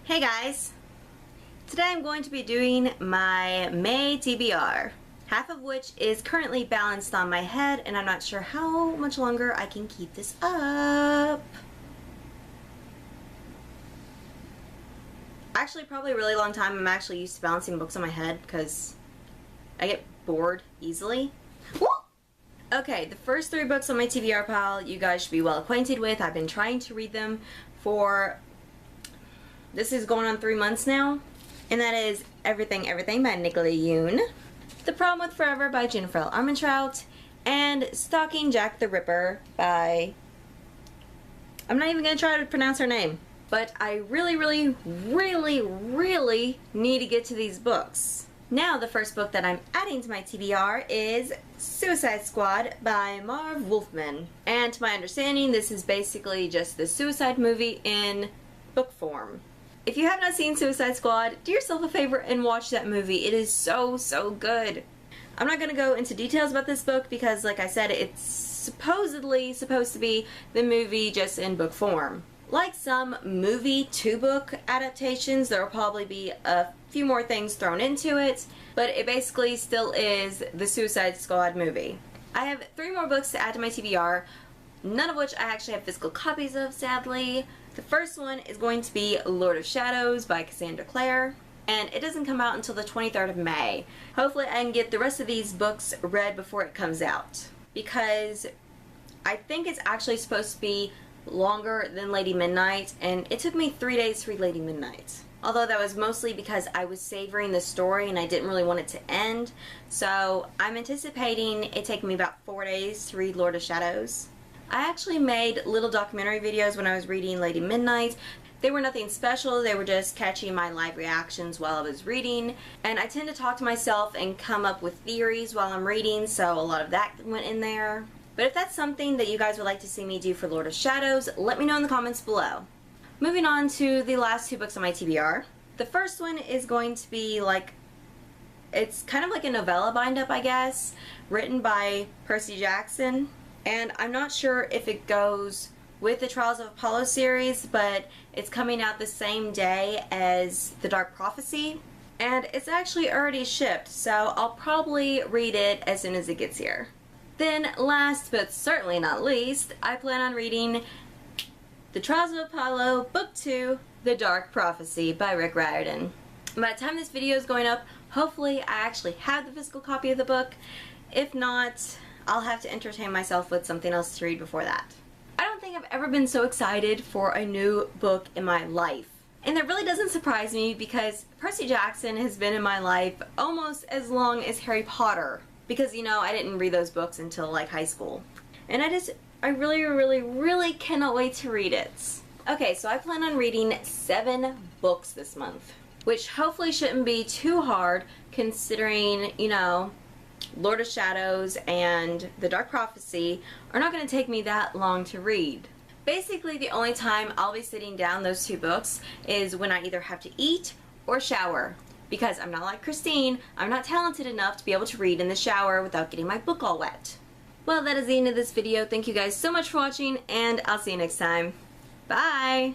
Hey guys! Today I'm going to be doing my May TBR, half of which is currently balanced on my head, and I'm not sure how much longer I can keep this up. Actually, probably a really long time. I'm actually used to balancing books on my head because I get bored easily. Woo! Okay, the first 3 books on my TBR pile you guys should be well acquainted with. I've been trying to read them for... this is going on 3 months now, and that is Everything Everything by Nicola Yoon, The Problem with Forever by Jennifer L. Armentrout, and Stalking Jack the Ripper by... I'm not even going to try to pronounce her name. But I really need to get to these books. Now the first book that I'm adding to my TBR is Suicide Squad by Marv Wolfman. And to my understanding, this is basically just the Suicide movie in book form. If you have not seen Suicide Squad, do yourself a favor and watch that movie. It is so good. I'm not going to go into details about this book because, like I said, it's supposedly supposed to be the movie just in book form. Like some movie to book adaptations, there will probably be a few more things thrown into it, but it basically still is the Suicide Squad movie. I have 3 more books to add to my TBR, none of which I actually have physical copies of, sadly. The first one is going to be Lord of Shadows by Cassandra Clare, and it doesn't come out until the 23rd of May. Hopefully I can get the rest of these books read before it comes out, because I think it's actually supposed to be longer than Lady Midnight, and it took me 3 days to read Lady Midnight. Although that was mostly because I was savoring the story and I didn't really want it to end. So I'm anticipating it taking me about 4 days to read Lord of Shadows. I actually made little documentary videos when I was reading Lady Midnight. They were nothing special, they were just catching my live reactions while I was reading. And I tend to talk to myself and come up with theories while I'm reading, so a lot of that went in there. But if that's something that you guys would like to see me do for Lord of Shadows, let me know in the comments below. Moving on to the last 2 books on my TBR. The first one is going to be like, it's kind of like a novella bind-up, I guess, written by Percy Jackson. And I'm not sure if it goes with the Trials of Apollo series, but it's coming out the same day as The Dark Prophecy. And it's actually already shipped, so I'll probably read it as soon as it gets here. Then, last but certainly not least, I plan on reading The Trials of Apollo, Book 2, The Dark Prophecy by Rick Riordan. By the time this video is going up, hopefully I actually have the physical copy of the book. If not, I'll have to entertain myself with something else to read before that. I don't think I've ever been so excited for a new book in my life. And that really doesn't surprise me because Percy Jackson has been in my life almost as long as Harry Potter. Because, you know, I didn't read those books until, like, high school. And I really cannot wait to read it. Okay, so I plan on reading 7 books this month. Which hopefully shouldn't be too hard, considering, you know, Lord of Shadows and The Dark Prophecy are not going to take me that long to read. Basically, the only time I'll be sitting down those 2 books is when I either have to eat or shower. Because I'm not like Christine, I'm not talented enough to be able to read in the shower without getting my book all wet. Well, that is the end of this video. Thank you guys so much for watching, and I'll see you next time. Bye!